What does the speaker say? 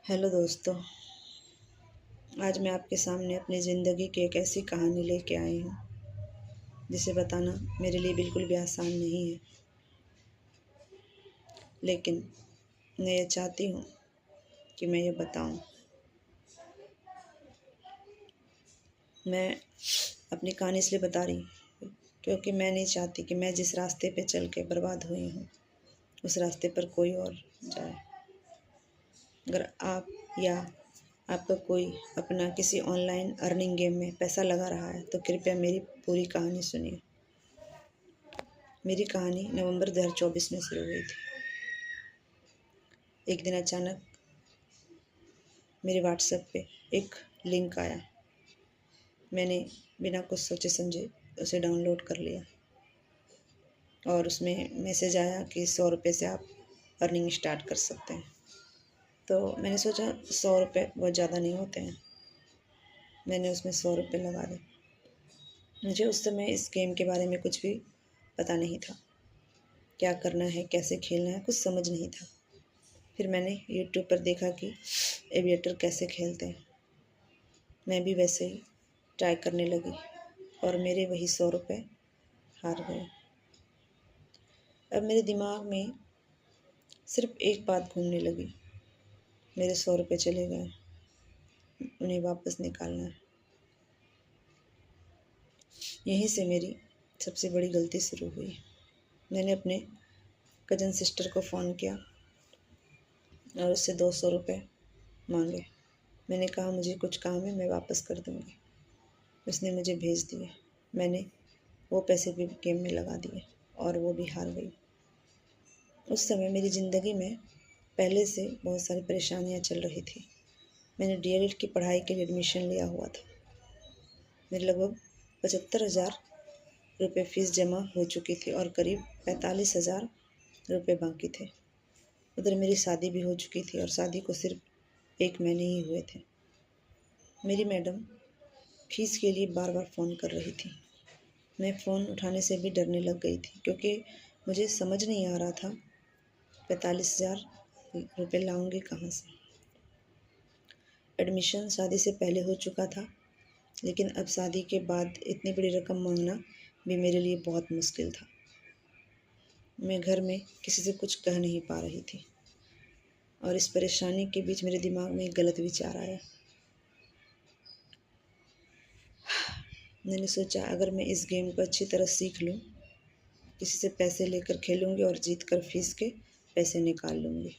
Hello दोस्तों। आज मैं आपके सामने अपनी ज़िंदगी की एक ऐसी कहानी लेके आई हूँ जिसे बताना मेरे लिए बिल्कुल भी आसान नहीं है, लेकिन मैं ये चाहती हूँ कि मैं ये बताऊँ। मैं अपनी कहानी इसलिए बता रही हूँ क्योंकि मैं नहीं चाहती कि मैं जिस रास्ते पे चल के बर्बाद हुई हूँ उस रास्ते पर कोई और जाए। अगर आप या आपका कोई अपना किसी ऑनलाइन अर्निंग गेम में पैसा लगा रहा है तो कृपया मेरी पूरी कहानी सुनिए। मेरी कहानी नवंबर 2024 में शुरू हुई थी। एक दिन अचानक मेरे व्हाट्सएप पे एक लिंक आया। मैंने बिना कुछ सोचे समझे उसे डाउनलोड कर लिया और उसमें मैसेज आया कि 100 रुपये से आप अर्निंग स्टार्ट कर सकते हैं। तो मैंने सोचा 100 रुपये बहुत ज़्यादा नहीं होते हैं। मैंने उसमें 100 रुपये लगा दिए। मुझे उस समय इस गेम के बारे में कुछ भी पता नहीं था, क्या करना है, कैसे खेलना है, कुछ समझ नहीं था। फिर मैंने यूट्यूब पर देखा कि एविएटर कैसे खेलते हैं। मैं भी वैसे ही ट्राई करने लगी और मेरे वही 100 रुपये हार गए। अब मेरे दिमाग में सिर्फ एक बात घूमने लगी, मेरे 100 रुपये चले गए, उन्हें वापस निकालना है। यहीं से मेरी सबसे बड़ी गलती शुरू हुई। मैंने अपने कज़न सिस्टर को फ़ोन किया और उससे 200 रुपये मांगे। मैंने कहा मुझे कुछ काम है, मैं वापस कर दूँगी। उसने मुझे भेज दिए। मैंने वो पैसे भी गेम में लगा दिए और वो भी हार गई। उस समय मेरी ज़िंदगी में पहले से बहुत सारी परेशानियाँ चल रही थी। मैंने डीएलएड की पढ़ाई के लिए एडमिशन लिया हुआ था। मेरे लगभग 75,000 रुपये फ़ीस जमा हो चुकी थी और करीब 45,000 रुपये बाकी थे। उधर मेरी शादी भी हो चुकी थी और शादी को सिर्फ 1 महीने ही हुए थे। मेरी मैडम फ़ीस के लिए बार बार फ़ोन कर रही थी। मैं फ़ोन उठाने से भी डरने लग गई थी क्योंकि मुझे समझ नहीं आ रहा था 45,000 रुपये लाऊंगी कहाँ से। एडमिशन शादी से पहले हो चुका था, लेकिन अब शादी के बाद इतनी बड़ी रकम मांगना भी मेरे लिए बहुत मुश्किल था। मैं घर में किसी से कुछ कह नहीं पा रही थी और इस परेशानी के बीच मेरे दिमाग में एक गलत विचार आया। मैंने सोचा अगर मैं इस गेम को अच्छी तरह सीख लूँ, किसी से पैसे लेकर खेलूँगी और जीत कर फीस के पैसे निकाल लूँगी।